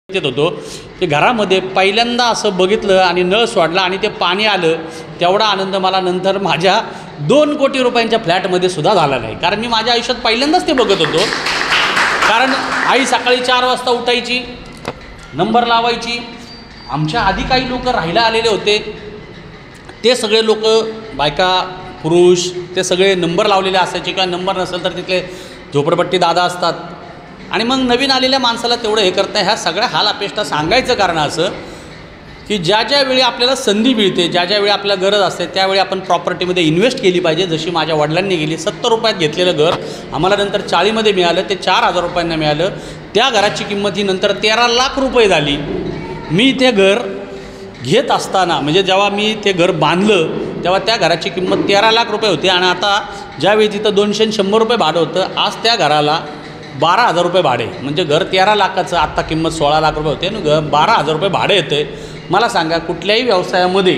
येत होतो ते घरामध्ये पहिल्यांदा असं बघितलं आणि नळ सोडला आणि ते पाणी आलं, तेवढा आनंद मला नंतर माझ्या 2 कोटी रुपयांच्या फ्लॅटमध्ये सुद्धा झाला नाही. कारण मी माझ्या आयुष्यात पहिल्यांदाच ते बघत होतो. कारण आई सकाळी 4 वाजता उठायची, नंबर लावायची. आमच्या आधी काही लोक राहायला आलेले होते, ते सगळे लोक बायका पुरुष ते सगळे नंबर लावलेले असायचे किंवा नंबर नसेल तर तिथले झोपडपट्टी दादा असतात. आणि मग नवीन आलेल्या माणसाला तेवढं हे करता ह्या सगळ्या हाल अपेष्टा सांगायचं कारण असं की ज्या ज्यावेळी आपल्याला संधी मिळते, ज्या ज्यावेळी आपल्याला गरज असते, त्यावेळी आपण प्रॉपर्टीमध्ये इन्व्हेस्ट केली पाहिजे. जशी माझ्या वडिलांनी गेली. 70 रुपयात घेतलेलं घर आम्हाला नंतर 40मध्ये मिळालं, ते 4,000 रुपयांना मिळालं. त्या घराची किंमत ही नंतर 13 लाख रुपये झाली. मी ते घर घेत असताना म्हणजे जेव्हा मी ते घर बांधलं तेव्हा त्या घराची किंमत 13 लाख रुपये होती. आणि आता ज्यावेळी तिथं 200-100 रुपये भाडं होतं, आज त्या घराला 12,000 रुपये भाडे. म्हणजे घर 13 लाखाचं आत्ता किंमत 16 लाख रुपये होते आणि घर 12,000 रुपये भाडे येते. मला सांगा कुठल्याही व्यवसायामध्ये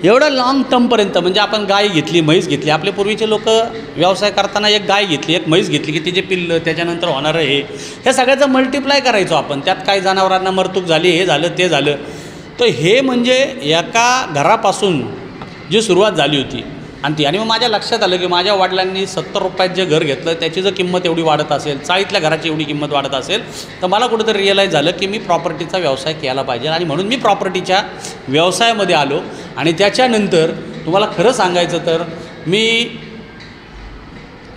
एवढं लाँग टर्मपर्यंत, म्हणजे आपण गाय घेतली, म्हैस घेतली. आपले पूर्वीचे लोक व्यवसाय करताना एक गाय घेतली, एक म्हैस घेतली की तिचे पिल्लं, त्याच्यानंतर होणारं हे सगळ्याचं मल्टिप्लाय करायचो आपण. त्यात काही जनावरांना मरतूक झाली, हे झालं ते झालं. तर हे म्हणजे एका घरापासून जी सुरुवात झाली होती आणि मग माझ्या लक्षात आलं की माझ्या वडिलांनी 70 रुपयात जे घर घेतलं त्याची जर किंमत एवढी वाढत असेल, चाळीतल्या घराची एवढी किंमत वाढत असेल, तर मला कुठेतरी रिअलाईज झालं की मी प्रॉपर्टीचा व्यवसाय केला पाहिजे. आणि म्हणून मी प्रॉपर्टीच्या व्यवसायामध्ये आलो. आणि त्याच्यानंतर तुम्हाला खरं सांगायचं तर मी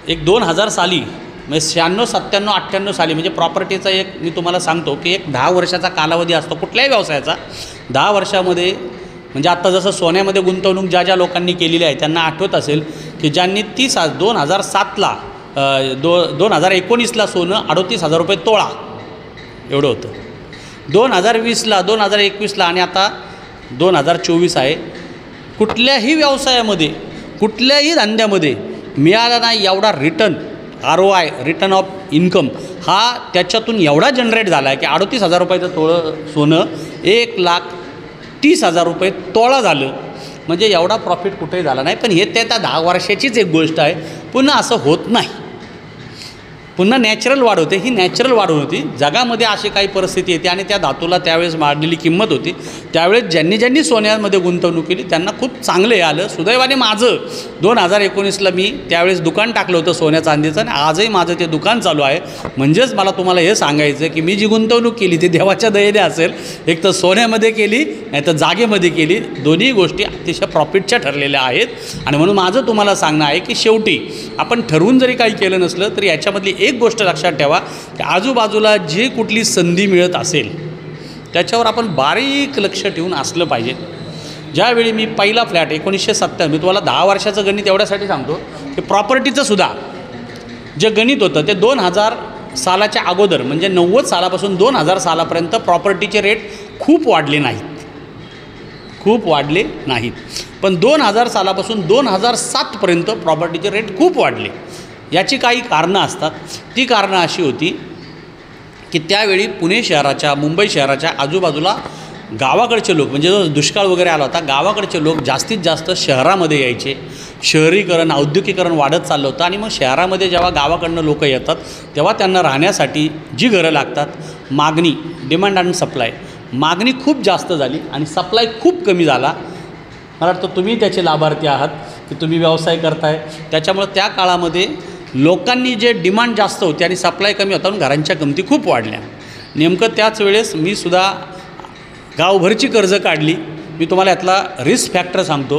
एक 2000 साली म्हणजे 96, 97, 98 साली म्हणजे प्रॉपर्टीचा एक मी तुम्हाला सांगतो की एक 10 वर्षाचा कालावधी असतो कुठल्याही व्यवसायाचा. 10 वर्षामध्ये म्हणजे आत्ता जसं सोन्यामध्ये गुंतवणूक ज्या ज्या लोकांनी केलेली आहे त्यांना आठवत असेल की ज्यांनी 2007ला 2019ला सोनं 38,000 रुपये तोळा एवढं होतं. 2020ला 2021ला आणि आता 2024 आहे. कुठल्याही व्यवसायामध्ये कुठल्याही धंद्यामध्ये मिळाला नाही एवढा return, ROI return of income हा त्याच्यातून एवढा जनरेट झाला आहे की 38,000 रुपयाचं तोळं सोनं 1,30,000 रुपये तोळा झालं. म्हणजे एवढा प्रॉफिट कुठेही झाला नाही. पण हे त्या 10 वर्षाचीच एक गोष्ट आहे. पुन्हा असं होत नाही. पुन्हा नॅचरल वाढ होते. ही नॅचरल वाढ होती. जगामध्ये अशी काही परिस्थिती येते आणि त्या धातूला त्यावेळेस वाढलेली किंमत होती. त्यावेळेस ज्यांनी सोन्यामध्ये गुंतवणूक केली त्यांना खूप चांगलं आलं. सुदैवाने माझं 2019ला मी त्यावेळेस दुकान टाकलं होतं सोन्या चांदीचं आणि आजही माझं ते दुकान चालू आहे. म्हणजेच मला तुम्हाला हे सांगायचं की मी जी गुंतवणूक केली ती देवाच्या दयेने असेल. एक तर सोन्यामध्ये केली नाही तर जागेमध्ये केली. दोन्ही गोष्टी अतिशय प्रॉफिटच्या ठरलेल्या आहेत. आणि म्हणून माझं तुम्हाला सांगणं आहे की शेवटी आपण ठरवून जरी काही केलं नसलं तरी याच्यामधली एक गोष्ट लक्षात ठेवा की आजूबाजूला जी कुठली संधी मिळत असेल त्याच्यावर आपण बारीक लक्ष ठेवून असलं पाहिजे. ज्यावेळी मी पहिला फ्लॅट 1970 मी तुम्हाला 10 वर्षाचं गणित एवढ्यासाठी सांगतो की प्रॉपर्टीचं सुद्धा जे गणित होतं ते 2000 सालाच्या अगोदर म्हणजे 90 सालापासून 2000 सालापर्यंत प्रॉपर्टीचे रेट खूप वाढले नाहीत. पण 2000 सालापासून 2007पर्यंत प्रॉपर्टीचे रेट खूप वाढले. याची काही कारणं असतात. ती कारणं अशी होती की त्यावेळी पुणे शहराच्या, मुंबई शहराच्या आजूबाजूला गावाकडचे लोक म्हणजे जो दुष्काळ वगैरे आला होता, गावाकडचे लोक जास्तीत जास्त शहरामध्ये यायचे. शहरीकरण, औद्योगिकरण वाढत चाललं होतं. आणि मग शहरामध्ये जेव्हा गावाकडनं लोक येतात तेव्हा त्यांना राहण्यासाठी जी घरं लागतात, मागणी, डिमांड अँड सप्लाय, मागणी खूप जास्त झाली आणि सप्लाय खूप कमी झाला. मला वाटतं तुम्ही त्याचे लाभार्थी आहात की तुम्ही व्यवसाय करताय. त्याच्यामुळं त्या काळामध्ये लोकांनी जे डिमांड जास्त होती आणि सप्लाय कमी होता म्हणून घरांच्या किमती खूप वाढल्या. नेमकं त्याच वेळेस मी सुद्धा गावभरची कर्ज काढली. मी तुम्हाला यातला रिस्क फॅक्टर सांगतो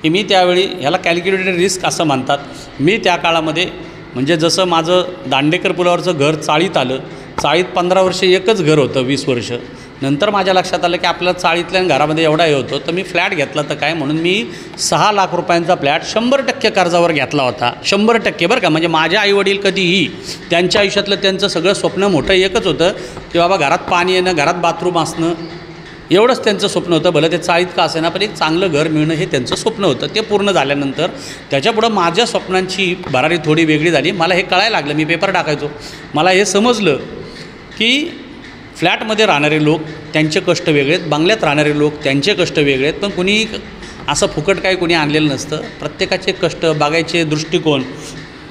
की मी त्यावेळी ह्याला कॅल्क्युलेटेड रिस्क असं म्हणतात. मी त्या काळामध्ये म्हणजे जसं माझं दांडेकर पुलावरचं घर चाळीत आलं, चाळीत 15 वर्ष एकच घर होतं, 20 वर्ष. नंतर माझ्या लक्षात आलं की आपल्या चाळीतल्या घरामध्ये एवढा हे होतं तर मी फ्लॅट घेतला. तर काय म्हणून मी 6 लाख रुपयांचा फ्लॅट 100% कर्जावर घेतला होता. 100% बरं का. म्हणजे माझ्या आईवडील कधीही त्यांच्या आयुष्यातलं त्यांचं सगळं स्वप्न मोठं एकच होतं की बाबा घरात पाणी येणं, घरात बाथरूम असणं, एवढंच त्यांचं स्वप्न होतं. भलं ते चाळीत का असेना पण एक चांगलं घर मिळणं हे त्यांचं स्वप्न होतं. ते पूर्ण झाल्यानंतर त्याच्यापुढं माझ्या स्वप्नांची भरारी थोडी वेगळी झाली. मला हे कळायला लागलं. मी पेपर टाकायचो. मला हे समजलं की फ्लॅटमध्ये राहणारे लोक त्यांचे कष्ट वेगळे आहेत, बंगल्यात राहणारे लोक त्यांचे कष्ट वेगळे आहेत. पण कुणी असं फुकट काही कुणी आणलेलं नसतं. प्रत्येकाचे कष्ट, बघायचे दृष्टिकोन,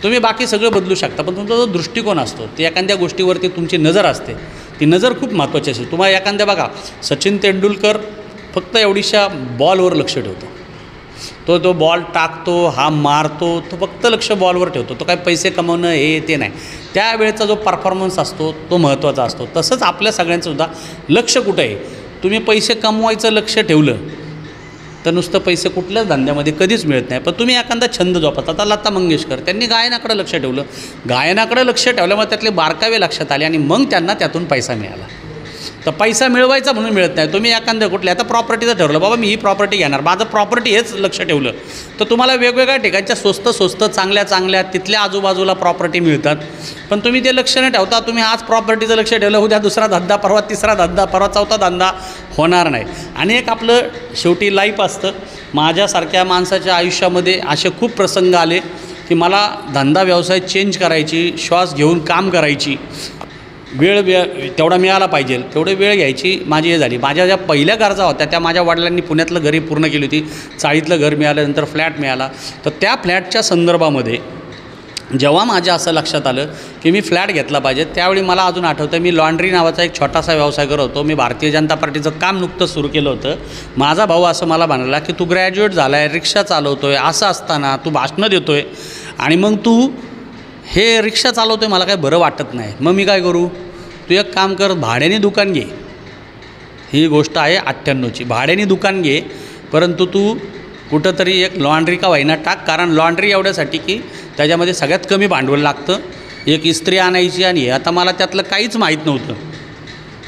तुम्ही बाकी सगळं बदलू शकता पण तुमचा जो दृष्टिकोन असतो ते एखाद्या गोष्टीवरती तुमची नजर असते ती नजर खूप महत्त्वाची असते. तुम्हाला एखाद्या बघा, सचिन तेंडुलकर फक्त एवढीशा बॉलवर लक्ष ठेवतो. तो बॉल टाकतो, हा मारतो, तो फक्त लक्ष बॉलवर ठेवतो. तो काय पैसे कमवणं हे ते नाही. त्यावेळेचा जो परफॉर्मन्स असतो तो महत्त्वाचा असतो. तसंच आपल्या सगळ्यांचंसुद्धा लक्ष कुठं आहे. तुम्ही पैसे कमवायचं लक्ष ठेवलं तर नुसतं पैसे कुठल्याच धंद्यामध्ये कधीच मिळत नाही. पण तुम्ही एखादा छंद जोपासता. आता लता मंगेशकर त्यांनी गायनाकडे लक्ष ठेवलं. गायनाकडे लक्ष ठेवल्यामुळे त्यातले बारकावे लक्षात आले आणि मग त्यांना त्यातून पैसा मिळाला. तर पैसा मिळवायचा म्हणून मिळत नाही. तुम्ही एखादं कुठल्या आता प्रॉपर्टीचं ठरवलं, बाबा मी ही प्रॉपर्टी घेणार, माझं प्रॉपर्टी हेच लक्ष ठेवलं, तर तुम्हाला वेगवेगळ्या ठिकाणच्या स्वस्त चांगल्या तिथल्या आजूबाजूला प्रॉपर्टी मिळतात. पण तुम्ही ते लक्ष न ठेवता तुम्ही आज प्रॉपर्टीचं लक्ष ठेवलं, उद्या दुसरा धंदा, परवा तिसरा धंदा, परवा चौथा धंदा होणार नाही. आणि एक आपलं शेवटी लाईफ असतं. माझ्यासारख्या माणसाच्या आयुष्यामध्ये असे खूप प्रसंग आले की मला धंदा व्यवसाय चेंज करायची, श्वास घेऊन काम करायची वेळ तेवढा मिळाला पाहिजे तेवढी वेळ घ्यायची माझी हे झाली. माझ्या ज्या पहिल्या गरजा होत्या त्या माझ्या वडिलांनी पुण्यातलं घरी पूर्ण केली होती. चाळीतलं घर मिळालं, नंतर फ्लॅट मिळाला. तर त्या फ्लॅटच्या संदर्भामध्ये जेव्हा माझ्या असं लक्षात आलं की मी फ्लॅट घेतला पाहिजे, त्यावेळी मला अजून आठवतं मी लॉन्ड्री नावाचा एक छोटासा व्यवसाय करत होतो. मी भारतीय जनता पार्टीचं काम नुकतंच सुरू केलं होतं. माझा भाऊ असं मला म्हणाला की तू ग्रॅज्युएट झाला आहे, रिक्षा चालवतो आहे, असं असताना तू भाषणं देतो आहे आणि मग तू हे रिक्षा चालवतो आहे, मला काही बरं वाटत नाही. मग मी काय करू, तू एक काम कर, भाड्याने दुकान घे. ही गोष्ट आहे 98ची. भाड्याने दुकान घे, परंतु तू कुठंतरी एक लॉन्ड्री का व्हायना टाक. कारण लॉन्ड्री एवढ्यासाठी की त्याच्यामध्ये सगळ्यात कमी भांडवल लागतं. एक इस्त्री आणायची आणि आता मला त्यातलं काहीच माहीत नव्हतं.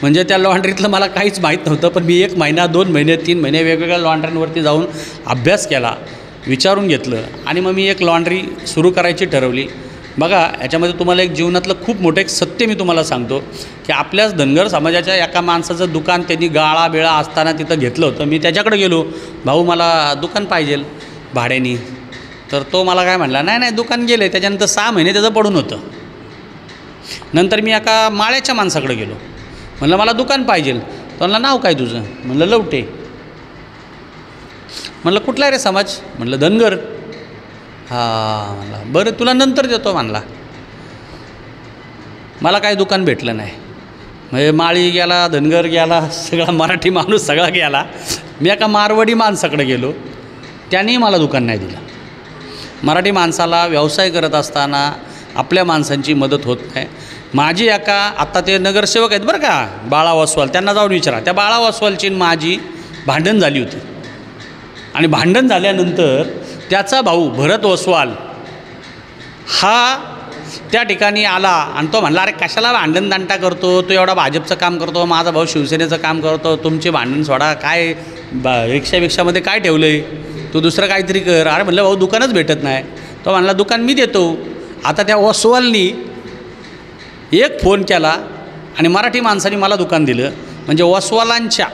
म्हणजे त्या लॉन्ड्रीतलं मला काहीच माहीत नव्हतं. पण मी 1 महिना 2 महिने 3 महिने वेगवेगळ्या लॉन्ड्र्यांवरती जाऊन अभ्यास केला, विचारून घेतलं आणि मग मी एक लॉन्ड्री सुरू करायची ठरवली. बघा, याच्यामध्ये तुम्हाला एक जीवनातलं खूप मोठं एक सत्य मी तुम्हाला सांगतो की आपल्याच धनगर समाजाच्या एका माणसाचं दुकान त्यांनी गाळा बिळा असताना तिथं घेतलं होतं. मी त्याच्याकडे गेलो, भाऊ मला दुकान पाहिजे भाड्याने. तर तो मला काय म्हणला, नाही दुकान गेलं. त्याच्यानंतर 6 महिने त्याचं पडून होतं. नंतर मी एका माळ्याच्या माणसाकडे गेलो, म्हणलं मला दुकान पाहिजे. तो म्हणला नाव काय तुझं, म्हणलं लवटे. म्हणलं कुठला रे समाज, म्हणलं धनगर. हां म्हणला, बरं तुला नंतर देतो म्हणला. मला काय दुकान भेटलं नाही. म्हणजे माळी गेला, धनगर गेला, सगळा मराठी माणूस सगळा गेला. मी एका मारवाडी माणसाकडे गेलो, त्यांनी मला दुकान नाही दिलं. मराठी माणसाला व्यवसाय करत असताना आपल्या माणसांची मदत होत नाही. माझी एका आता ते नगरसेवक आहेत बरं का, बाळा वसवाल, त्यांना जाऊन विचारा. त्या बाळा वसवालची माझी भांडण झाली होती आणि भांडण झाल्यानंतर त्याचा भाऊ भरत ओसवाल हा त्या ठिकाणी आला आणि तो म्हणला, अरे कशाला भांडण दांटा करतो, तो एवढा भाजपचं काम करतो, माझा भाऊ शिवसेनेचं काम करतो, तुमचे भांडण सोडा, काय रिक्षामध्ये काय ठेवलं आहे, तू दुसरं काहीतरी कर. अरे म्हणलं भाऊ दुकानच भेटत नाही. तो म्हणला दुकान मी देतो. आता त्या ओसवालनी एक फोन केला आणि मराठी माणसाने मला दुकान दिलं. म्हणजे ओसवालांच्या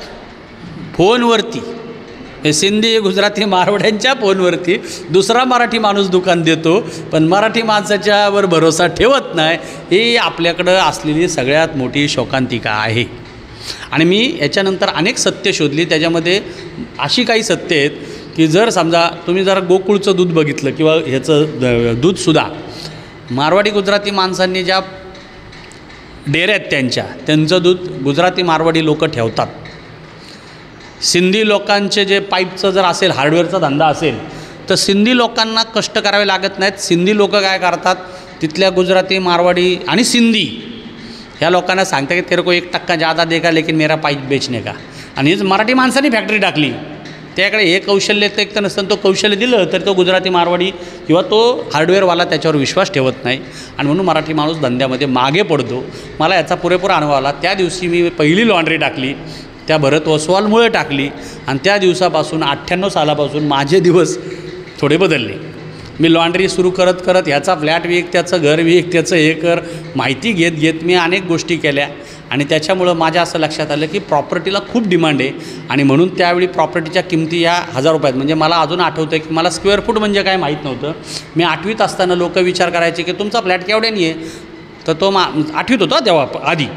फोनवरती, हे सिंधी गुजराती मारवाड्यांच्या फोनवरती दुसरा मराठी माणूस दुकान देतो, पण मराठी माणसाच्यावर भरोसा ठेवत नाही. ही आपल्याकडं असलेली सगळ्यात मोठी शोकांतिका आहे. आणि मी याच्यानंतर अनेक सत्य शोधली. त्याच्यामध्ये अशी काही सत्य आहेत की जर समजा तुम्ही जरा गोकुळचं दूध बघितलं किंवा ह्याचं दूधसुद्धा मारवाडी गुजराती माणसांनी ज्या डेऱ्या आहेत त्यांचं दूध गुजराती मारवाडी लोक ठेवतात. सिंधी लोकांचे जे पाईपचं जर असेल, हार्डवेअरचा धंदा असेल, तर सिंधी लोकांना कष्ट करावे लागत नाहीत. सिंधी लोक काय करतात, तिथल्या गुजराती मारवाडी आणि सिंधी ह्या लोकांना सांगतात की तेरे को 1% ज़्यादा देगा लेकिन मेरा पाईप बेचने का. आणि हीच मराठी माणसांनी फॅक्टरी टाकली. त्याकडे हे कौशल्य तर एक तर नसतं, तो कौशल्य दिलं तर तो गुजराती मारवाडी किंवा तो हार्डवेअरवाला त्याच्यावर विश्वास ठेवत नाही आणि म्हणून मराठी माणूस धंद्यामध्ये मागे पडतो. मला याचा पुरेपूर अनुभव आला. त्या दिवशी मी पहिली लॉन्ड्री टाकली, त्या भरत ओसवालमुळे टाकली आणि त्या दिवसापासून 98 सालापासून माझे दिवस थोडे बदलले. मी लॉन्ड्री सुरू करत करत ह्याचा फ्लॅट विक, त्याचं घर विक, त्याचं हे कर, माहिती घेत घेत मी अनेक गोष्टी केल्या आणि त्याच्यामुळं माझ्या असं लक्षात आलं की प्रॉपर्टीला खूप डिमांड आहे. आणि म्हणून त्यावेळी प्रॉपर्टीच्या किमती ह्या 1000 रुपयात. म्हणजे मला अजून आठवतं की मला स्क्वेअर फूट म्हणजे काय माहीत नव्हतं. मी 8वीत असताना लोक विचार करायचे की तुमचा फ्लॅट केवढ्यानी आहे, तर तो 8वीत होता तेव्हा आधी,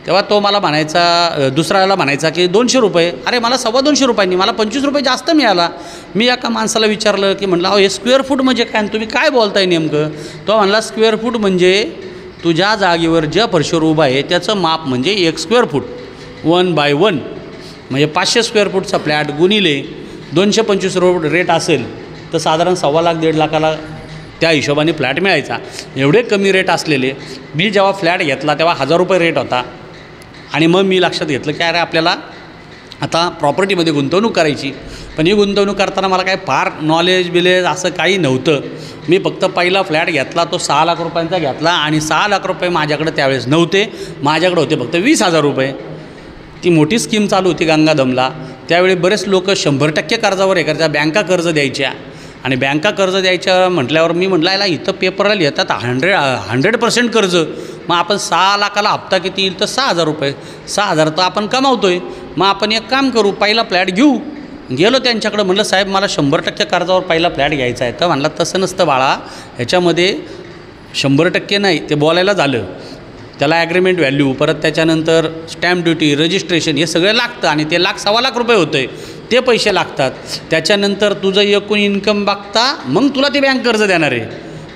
तेव्हा तो मला म्हणायचा, दुसऱ्याला म्हणायचा की 200 रुपये. अरे मला 225 रुपयांनी, मला 25 रुपये जास्त मिळाला. मी एका माणसाला विचारलं की म्हणलं अहो हे स्क्वेअर फूट म्हणजे काय, तुम्ही काय बोलताय नेमकं. तो म्हणला स्क्वेअर फूट म्हणजे तू ज्या जागेवर ज्या फरशीवर उभा आहे त्याचं माप म्हणजे 1 स्क्वेअर फूट 1/1 म्हणजे 500 स्क्वेअर फूटचा फ्लॅट गुणिले 225 रेट असेल तर साधारण 1.25 लाख 1.5 लाखाला त्या हिशोबाने फ्लॅट मिळायचा. एवढे कमी रेट असलेले मी जेव्हा फ्लॅट घेतला तेव्हा 1000 रुपये रेट होता. आणि मग मी लक्षात घेतलं की अरे आपल्याला आता प्रॉपर्टीमध्ये गुंतवणूक करायची. पण ही गुंतवणूक करताना मला काय फार नॉलेज बिलेज असं काही नव्हतं. मी फक्त पहिला फ्लॅट घेतला तो 6 लाख रुपयांचा घेतला आणि 6 लाख रुपये माझ्याकडे त्यावेळेस नव्हते. माझ्याकडे होते फक्त 20,000 रुपये. ती मोठी स्कीम चालू होती गंगादमला. त्यावेळी बरेच लोक 100% कर्जावर हे करायच्या, बँका कर्ज द्यायच्या. आणि बँका कर्ज द्यायच्या म्हटल्यावर मी म्हटलं याला इथं पेपरला लिहितात 100% कर्ज. मग आपण 6 लाखाला हप्ता किती येईल तर 6,000 रुपये. 6,000 तर आपण कमावतो आहे. मग आपण एक काम करू, पहिला फ्लॅट घेऊ. गेलो त्यांच्याकडं, म्हटलं साहेब मला 100% कर्जावर पहिला फ्लॅट घ्यायचा आहे. तर म्हणला तसं नसतं बाळा, ह्याच्यामध्ये 100% नाही, ते बोलायला झालं. त्याला ॲग्रीमेंट व्हॅल्यू, परत त्याच्यानंतर स्टॅम्प ड्युटी, रजिस्ट्रेशन हे सगळं लागतं आणि ते 1,00,000 1.25 लाख रुपये होतं आहे. ते पैसे लागतात. त्याच्यानंतर तुझं एकूण इन्कम बघता मग तुला ते बँक कर्ज देणार आहे.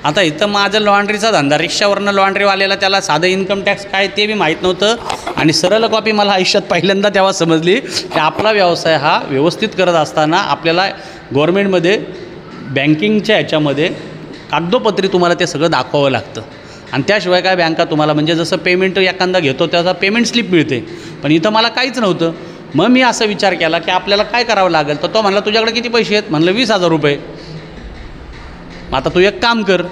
आता इथं माझं लॉन्ड्रीचा धंदा, रिक्षावरनं लॉन्ड्रीवाल्याला त्याला साधं इन्कम टॅक्स काय ते बी माहीत नव्हतं. आणि सरळ कॉपी मला आयुष्यात पहिल्यांदा तेव्हा समजली की आपला व्यवसाय हा व्यवस्थित करत असताना आपल्याला गव्हर्मेंटमध्ये बँकिंगच्या ह्याच्यामध्ये कागदोपत्री तुम्हाला ते सगळं दाखवावं लागतं. आणि त्याशिवाय काय बँका तुम्हाला म्हणजे जसं पेमेंट एखादा घेतो त्याचा पेमेंट स्लिप मिळते. पण इथं मला काहीच नव्हतं. मग मी असा विचार केला की आपल्याला काय करावं लागेल. तर तो म्हणला तुझ्याकडे किती पैसे आहेत. म्हणलं 20,000 रुपये. मग आता तू एक काम कर.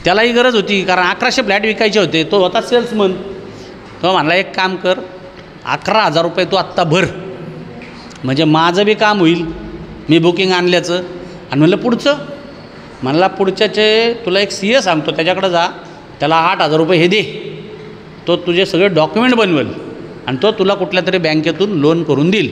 त्यालाही गरज होती कारण 1100 फ्लॅट विकायचे होते. तो होता सेल्समन. तो म्हणला एक काम कर, 11,000 रुपये तू आत्ता भर म्हणजे माझं बी काम होईल मी बुकिंग आणल्याचं. आणि म्हणलं पुढचं. म्हणला पुढच्याचे तुला एक CA सांगतो त्याच्याकडे जा, त्याला 8,000 रुपये हे दे. तो तुझे सगळे डॉक्युमेंट बनवेल आणि तो तुला कुठल्या तरी बँकेतून लोन करून देईल.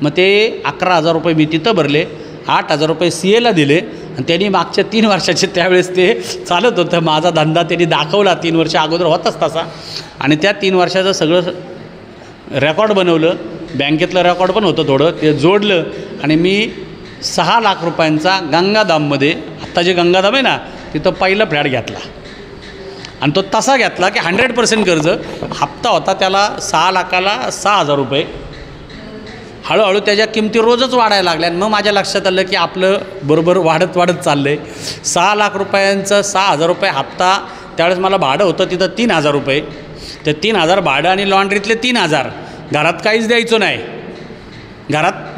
मग ते 11,000 रुपये मी तिथं भरले, 8,000 रुपये CAला दिले. आणि त्यांनी मागच्या 3 वर्षाचे त्यावेळेस ते चालत होतं माझा धंदा त्यांनी दाखवला. 3 वर्ष अगोदर होताच तसा. आणि त्या 3 वर्षाचं सगळं रेकॉर्ड बनवलं. बँकेतलं रेकॉर्ड पण होतं थोडं, ते जोडलं. आणि मी 6 लाख रुपयांचा गंगाधाममध्ये, आत्ता जे गंगाधाम आहे ना तिथं पहिला फ्लॅट घेतला. आणि तो तसा घेतला की 100% कर्ज. हप्ता होता त्याला 6 लाखाला 6,000 रुपये. हळूहळू त्याच्या किमती रोजच वाढायला लागल्या. आणि मग माझ्या लक्षात आलं की आपलं बरोबर वाढत चाललं आहे. 6 लाख रुपयांचं 6,000 रुपये हप्ता. त्यावेळेस मला भाडं होतं तिथं 3,000 रुपये. ते 3,000 भाडं आणि लॉन्ड्रीतले 3,000. घरात काहीच द्यायचं नाही. घरात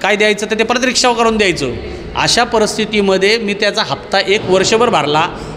काय द्यायचं तर ते परत रिक्षा करून द्यायचं. अशा परिस्थितीमध्ये मी त्याचा हप्ता 1 वर्षभर भरला.